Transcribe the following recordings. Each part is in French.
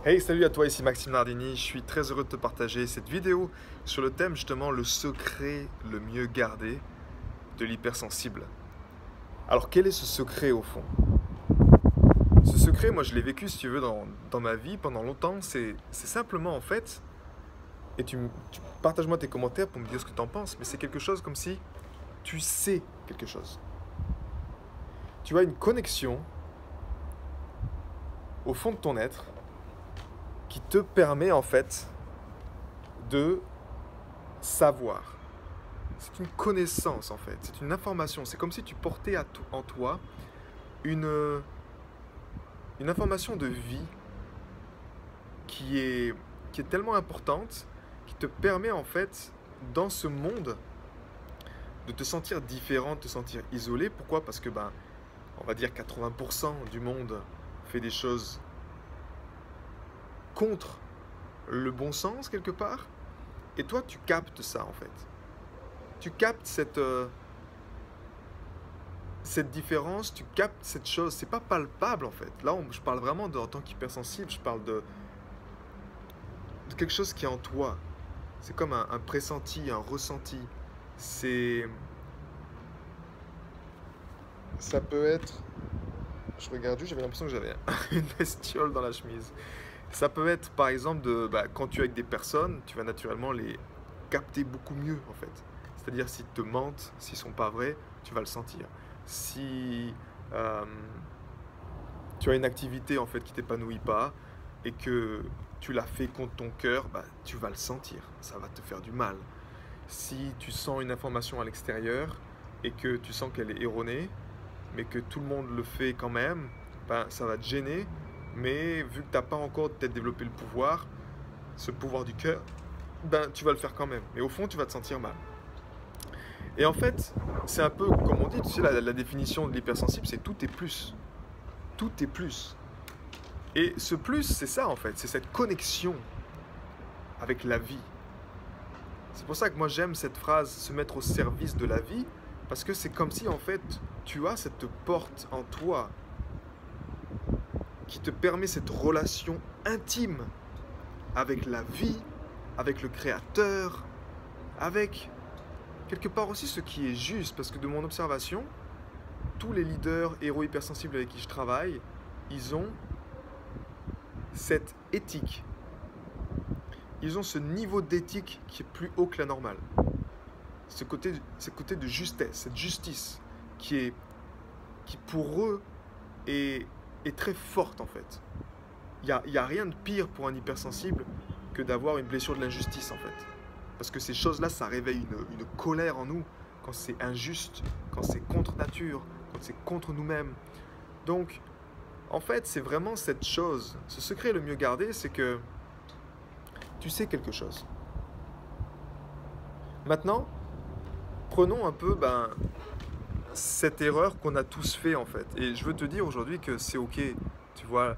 Hey, salut à toi, ici Maxime Nardini. Je suis très heureux de te partager cette vidéo sur le thème justement le secret le mieux gardé de l'hypersensible. Alors, quel est ce secret au fond? Ce secret, moi je l'ai vécu, si tu veux, dans ma vie pendant longtemps. C'est simplement en fait, et tu partage-moi tes commentaires pour me dire ce que tu en penses, mais c'est quelque chose comme si tu sais quelque chose. Tu as une connexion au fond de ton être qui te permet en fait de savoir. C'est une connaissance en fait, c'est une information. C'est comme si tu portais en toi une, une information de vie qui est, qui est tellement importante, qui te permet en fait, dans ce monde, de te sentir différent, de te sentir isolé. Pourquoi? Parce que, on va dire 80% du monde fait des choses contre le bon sens quelque part. Et toi, tu captes ça en fait. Tu captes cette différence, tu captes cette chose. C'est pas palpable en fait. Là, je parle vraiment en tant qu'hypersensible, je parle de quelque chose qui est en toi. C'est comme un pressenti, un ressenti. C'est, ça peut être, je regarde juste, j'avais l'impression que j'avais une bestiole dans la chemise. Ça peut être par exemple quand tu es avec des personnes, tu vas naturellement les capter beaucoup mieux en fait. C'est-à-dire s'ils te mentent, s'ils sont pas vrais, tu vas le sentir. Si euh, tu as une activité en fait qui t'épanouit pas et que tu l'as fait contre ton cœur, tu vas le sentir. Ça va te faire du mal. Si tu sens une information à l'extérieur et que tu sens qu'elle est erronée, mais que tout le monde le fait quand même, ça va te gêner. Mais vu que tu n'as pas encore peut-être développé le pouvoir, ce pouvoir du cœur, tu vas le faire quand même. Mais au fond, tu vas te sentir mal. Et en fait, c'est un peu comme on dit, tu sais, la définition de l'hypersensible, c'est tout est plus. Tout est plus. Et ce plus, c'est ça en fait, c'est cette connexion avec la vie. C'est pour ça que moi j'aime cette phrase, se mettre au service de la vie, parce que c'est comme si en fait tu as cette porte en toi qui te permet cette relation intime avec la vie, avec le Créateur, avec quelque part aussi ce qui est juste, parce que de mon observation, tous les leaders héros hypersensibles avec qui je travaille, ils ont cette éthique. Ils ont ce niveau d'éthique qui est plus haut que la normale. Ce côté de justesse, cette justice qui pour eux est très forte en fait. Il y a rien de pire pour un hypersensible que d'avoir une blessure de l'injustice en fait. Parce que ces choses-là, ça réveille une colère en nous quand c'est injuste, quand c'est contre nature, quand c'est contre nous-mêmes. Donc, en fait, c'est vraiment cette chose. Ce secret le mieux gardé, c'est que tu sais quelque chose. Maintenant, prenons un peu cette erreur qu'on a tous fait en fait. Et je veux te dire aujourd'hui que c'est ok. Tu vois,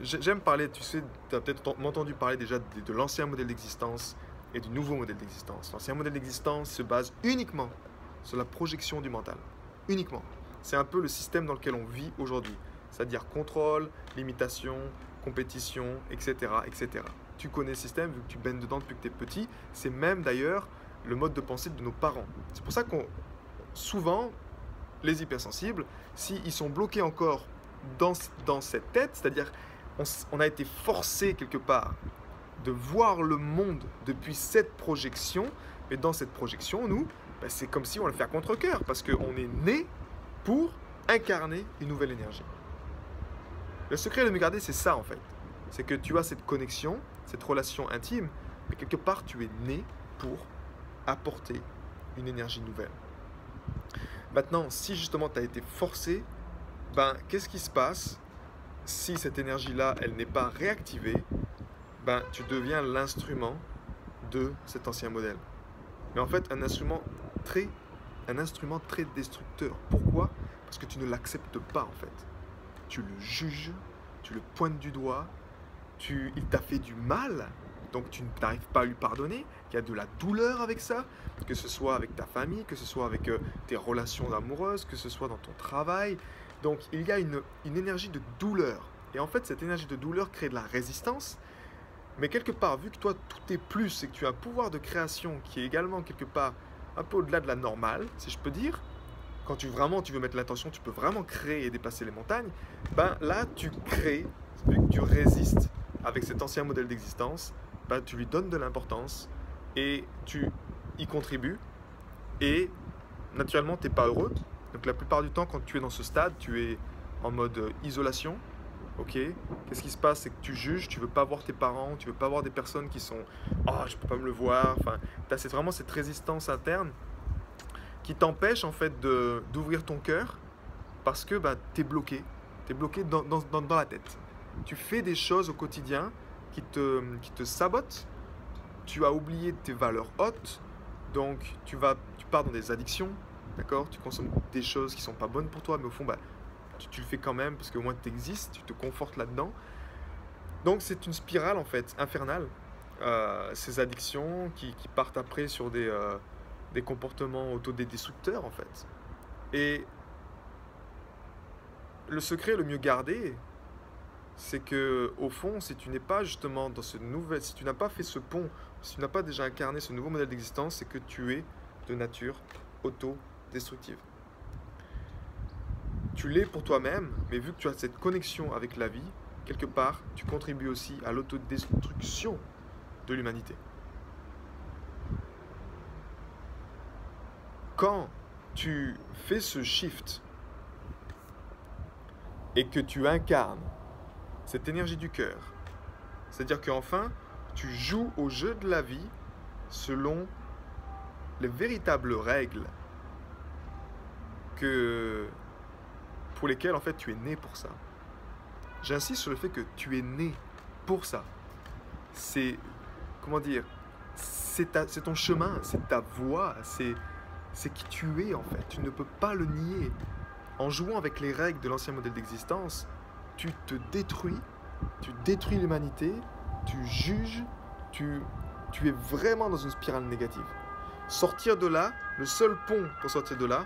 j'aime parler, tu sais, tu as peut-être entendu parler déjà de l'ancien modèle d'existence et du nouveau modèle d'existence. L'ancien modèle d'existence se base uniquement sur la projection du mental. Uniquement. C'est un peu le système dans lequel on vit aujourd'hui. C'est-à-dire contrôle, limitation, compétition, etc., etc. Tu connais le système vu que tu baignes dedans depuis que tu es petit. C'est même d'ailleurs le mode de pensée de nos parents. C'est pour ça qu'on souvent, les hypersensibles, s'ils sont bloqués encore dans cette tête, c'est-à-dire on a été forcé quelque part de voir le monde depuis cette projection, mais dans cette projection, nous, c'est comme si on le fait à contre-cœur, parce qu'on est né pour incarner une nouvelle énergie. Le secret de me garder, c'est ça en fait. C'est que tu as cette connexion, cette relation intime, mais quelque part tu es né pour apporter une énergie nouvelle. Maintenant, si justement tu as été forcé, qu'est-ce qui se passe si cette énergie-là, elle n'est pas réactivée? Tu deviens l'instrument de cet ancien modèle. Mais en fait, un instrument très destructeur. Pourquoi? Parce que tu ne l'acceptes pas en fait. Tu le juges, tu le pointes du doigt, il t'a fait du mal, donc tu n'arrives pas à lui pardonner. Il y a de la douleur avec ça, que ce soit avec ta famille, que ce soit avec tes relations amoureuses, que ce soit dans ton travail. Donc il y a une énergie de douleur. Et en fait, cette énergie de douleur crée de la résistance. Mais quelque part, vu que toi, tout est plus et que tu as un pouvoir de création qui est également quelque part un peu au-delà de la normale, si je peux dire, quand tu veux mettre l'intention, tu peux vraiment créer et dépasser les montagnes, ben là, tu crées, vu que tu résistes avec cet ancien modèle d'existence, ben, tu lui donnes de l'importance et tu y contribues. Et naturellement, tu n'es pas heureux. Donc la plupart du temps, quand tu es dans ce stade, tu es en mode isolation. Ok, qu'est-ce qui se passe? C'est que tu juges, tu veux pas voir tes parents, tu veux pas voir des personnes qui sont oh, je peux pas me le voir. Enfin, tu as vraiment cette résistance interne qui t'empêche en fait d'ouvrir ton cœur parce que bah, tu es bloqué. Tu es bloqué dans la tête. Tu fais des choses au quotidien qui te sabotent. Tu as oublié tes valeurs hautes. Donc tu pars dans des addictions. D'accord? Tu consommes des choses qui sont pas bonnes pour toi, mais au fond, bah, tu le fais quand même parce qu'au moins tu existes, tu te confortes là-dedans. Donc c'est une spirale en fait, infernale. Ces addictions qui partent après sur des comportements autodestructeurs en fait. Et le secret le mieux gardé, c'est que au fond, si tu n'es pas justement dans si tu n'as pas fait ce pont, si tu n'as pas déjà incarné ce nouveau modèle d'existence, c'est que tu es de nature autodestructive. Tu l'es pour toi-même, mais vu que tu as cette connexion avec la vie, quelque part, tu contribues aussi à l'autodestruction de l'humanité. Quand tu fais ce shift et que tu incarnes cette énergie du cœur, c'est-à-dire qu'enfin, tu joues au jeu de la vie selon les véritables règles pour lesquelles en fait tu es né pour ça. J'insiste sur le fait que tu es né pour ça. C'est, comment dire, c'est ton chemin, c'est ta voie, c'est qui tu es en fait. Tu ne peux pas le nier. En jouant avec les règles de l'ancien modèle d'existence, tu te détruis, tu détruis l'humanité, tu juges, tu es vraiment dans une spirale négative. Sortir de là, le seul pont pour sortir de là,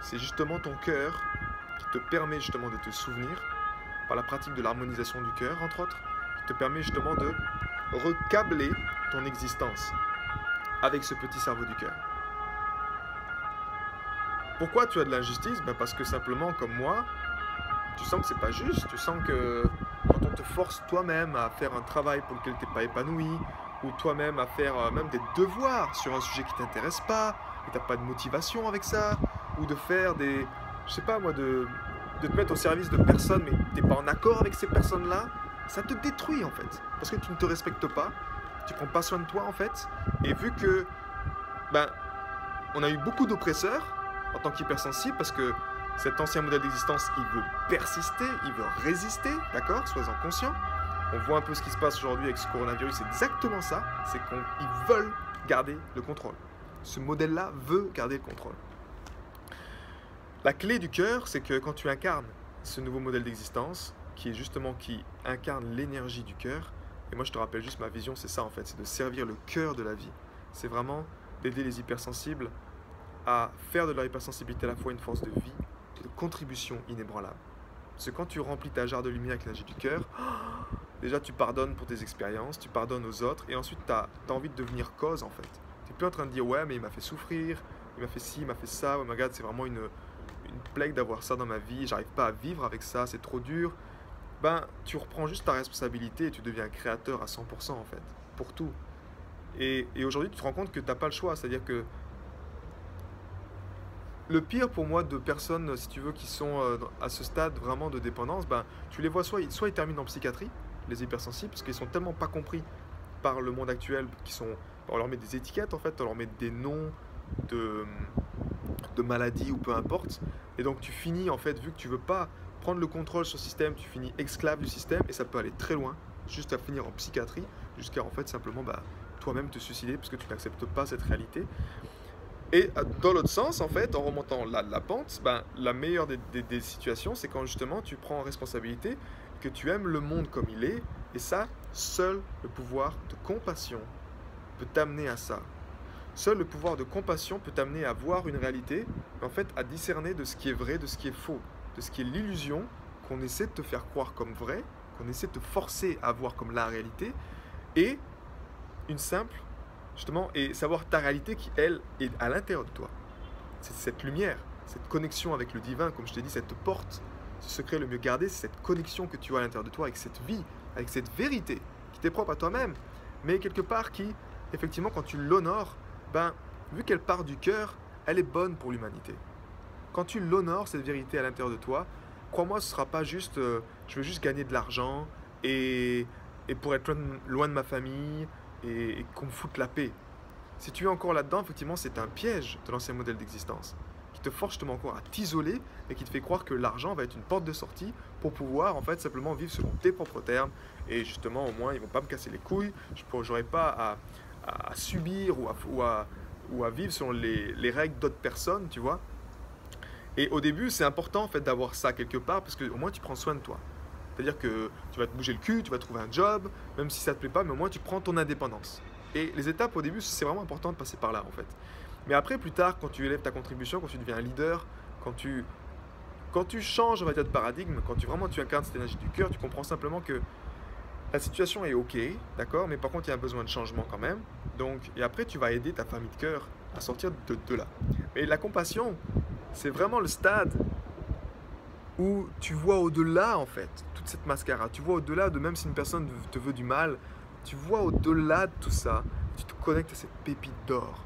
c'est justement ton cœur qui te permet justement de te souvenir, par la pratique de l'harmonisation du cœur, entre autres, qui te permet justement de recabler ton existence avec ce petit cerveau du cœur. Pourquoi tu as de l'injustice? Ben parce que simplement, comme moi, tu sens que c'est pas juste, tu sens que quand on te force toi-même à faire un travail pour lequel tu n'es pas épanoui, ou toi-même à faire même des devoirs sur un sujet qui ne t'intéresse pas, et tu n'as pas de motivation avec ça, ou de faire des, je sais pas moi, de te mettre au service de personnes, mais tu n'es pas en accord avec ces personnes-là, ça te détruit en fait. Parce que tu ne te respectes pas, tu prends pas soin de toi en fait, et vu que, ben, on a eu beaucoup d'oppresseurs en tant qu'hypersensible, parce que cet ancien modèle d'existence, il veut persister, il veut résister, d'accord? Sois-en conscient. On voit un peu ce qui se passe aujourd'hui avec ce coronavirus, c'est exactement ça, c'est qu'ils veulent garder le contrôle. Ce modèle-là veut garder le contrôle. La clé du cœur, c'est que quand tu incarnes ce nouveau modèle d'existence, qui incarne l'énergie du cœur, et moi je te rappelle juste ma vision, c'est ça en fait, c'est de servir le cœur de la vie. C'est vraiment d'aider les hypersensibles à faire de leur hypersensibilité à la fois une force de vie et de contribution inébranlable. Parce que quand tu remplis ta jarre de lumière avec l'énergie du cœur, déjà tu pardonnes pour tes expériences, tu pardonnes aux autres, et ensuite tu as envie de devenir cause en fait. Tu n'es plus en train de dire ouais mais il m'a fait souffrir, il m'a fait ci, il m'a fait ça, oh my god c'est vraiment une plague d'avoir ça dans ma vie, j'arrive pas à vivre avec ça, c'est trop dur. Ben tu reprends juste ta responsabilité et tu deviens créateur à 100% en fait, pour tout. Et aujourd'hui tu te rends compte que tu n'as pas le choix, c'est-à-dire que le pire pour moi de personnes, si tu veux, qui sont à ce stade vraiment de dépendance, ben, tu les vois soit ils terminent en psychiatrie, les hypersensibles, parce qu'ils sont tellement pas compris par le monde actuel, on leur met des étiquettes en fait, on leur met des noms de maladies ou peu importe, et donc tu finis en fait, vu que tu veux pas prendre le contrôle sur le système, tu finis esclave du système, et ça peut aller très loin, juste à finir en psychiatrie, jusqu'à en fait simplement toi-même te suicider, parce que tu n'acceptes pas cette réalité. Et dans l'autre sens, en fait, en remontant la pente, la meilleure des situations, c'est quand justement tu prends en responsabilité, que tu aimes le monde comme il est, et ça, seul le pouvoir de compassion peut t'amener à ça. Seul le pouvoir de compassion peut t'amener à voir une réalité, en fait, à discerner de ce qui est vrai, de ce qui est faux, de ce qui est l'illusion qu'on essaie de te faire croire comme vrai, qu'on essaie de te forcer à voir comme la réalité, et une simple, justement, et savoir ta réalité qui, elle, est à l'intérieur de toi. C'est cette lumière, cette connexion avec le divin, comme je t'ai dit, cette porte, ce secret le mieux gardé, c'est cette connexion que tu as à l'intérieur de toi avec cette vie, avec cette vérité qui t'est propre à toi-même, mais quelque part qui, effectivement, quand tu l'honores, ben, vu qu'elle part du cœur, elle est bonne pour l'humanité. Quand tu l'honores, cette vérité à l'intérieur de toi, crois-moi, ce ne sera pas juste je veux juste gagner de l'argent et pour être loin de ma famille et qu'on me foute la paix. Si tu es encore là-dedans, effectivement, c'est un piège de l'ancien modèle d'existence qui te force justement encore à t'isoler et qui te fait croire que l'argent va être une porte de sortie pour pouvoir en fait simplement vivre selon tes propres termes et justement au moins ils ne vont pas me casser les couilles, je n'aurai pas à subir ou à vivre selon les règles d'autres personnes, tu vois. Et au début, c'est important en fait d'avoir ça quelque part parce qu'au moins tu prends soin de toi. C'est-à-dire que tu vas te bouger le cul, tu vas trouver un job, même si ça ne te plaît pas, mais au moins tu prends ton indépendance. Et les étapes au début, c'est vraiment important de passer par là en fait. Mais après, plus tard, quand tu élèves ta contribution, quand tu deviens un leader, quand tu changes, on va dire, de paradigme, quand tu incarnes cette énergie du cœur, tu comprends simplement que la situation est ok, d'accord, mais par contre, il y a un besoin de changement quand même. Donc, et après, tu vas aider ta famille de cœur à sortir de là. Mais la compassion, c'est vraiment le stade où tu vois au-delà, en fait, toute cette mascara. Tu vois au-delà de même si une personne te veut du mal, tu vois au-delà de tout ça, tu te connectes à cette pépite d'or.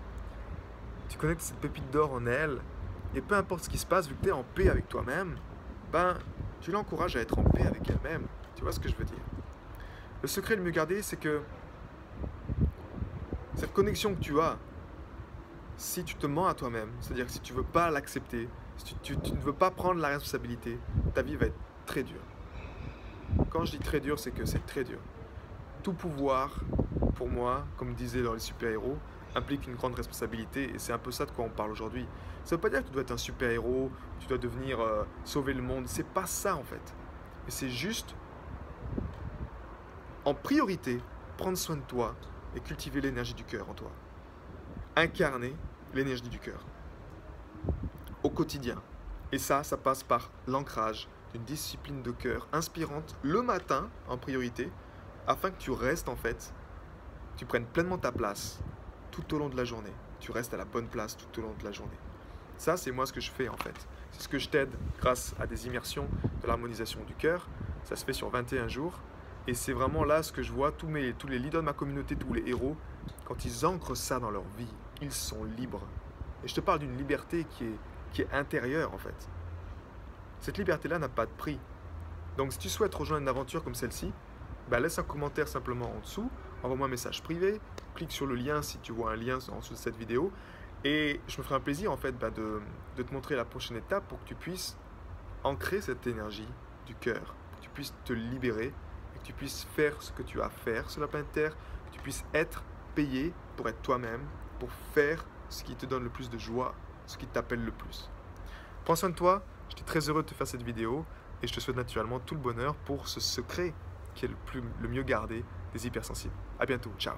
Tu connectes cette pépite d'or en elle, et peu importe ce qui se passe, vu que tu es en paix avec toi-même, ben, tu l'encourages à être en paix avec elle-même. Tu vois ce que je veux dire? Le secret le mieux gardé, c'est que cette connexion que tu as, si tu te mens à toi-même, c'est-à-dire que si tu ne veux pas l'accepter, si tu ne veux pas prendre la responsabilité, ta vie va être très dure. Quand je dis très dur, c'est que c'est très dur. Tout pouvoir, pour moi, comme disaient dans les super-héros, implique une grande responsabilité et c'est un peu ça de quoi on parle aujourd'hui. Ça ne veut pas dire que tu dois être un super-héros, tu dois devenir sauver le monde, c'est pas ça en fait. Mais c'est juste, en priorité, prendre soin de toi et cultiver l'énergie du cœur en toi. Incarner l'énergie du cœur au quotidien. Et ça passe par l'ancrage d'une discipline de cœur inspirante le matin en priorité, afin que tu restes en fait, tu prennes pleinement ta place tout au long de la journée. Tu restes à la bonne place tout au long de la journée. Ça, c'est moi ce que je fais en fait. C'est ce que je t'aide grâce à des immersions de l'harmonisation du cœur. Ça se fait sur 21 jours. Et c'est vraiment là ce que je vois, tous les leaders de ma communauté, tous les héros, quand ils ancrent ça dans leur vie, ils sont libres. Et je te parle d'une liberté qui est intérieure en fait. Cette liberté-là n'a pas de prix. Donc si tu souhaites rejoindre une aventure comme celle-ci, bah, laisse un commentaire simplement en dessous, envoie-moi un message privé, clique sur le lien si tu vois un lien en dessous de cette vidéo, et je me ferai un plaisir en fait de te montrer la prochaine étape pour que tu puisses ancrer cette énergie du cœur, pour que tu puisses te libérer, et que tu puisses faire ce que tu as à faire sur la planète Terre, que tu puisses être payé pour être toi-même, pour faire ce qui te donne le plus de joie, ce qui t'appelle le plus. Prends soin de toi, j'étais très heureux de te faire cette vidéo, et je te souhaite naturellement tout le bonheur pour ce secret qui est le mieux gardé des hypersensibles. À bientôt, ciao.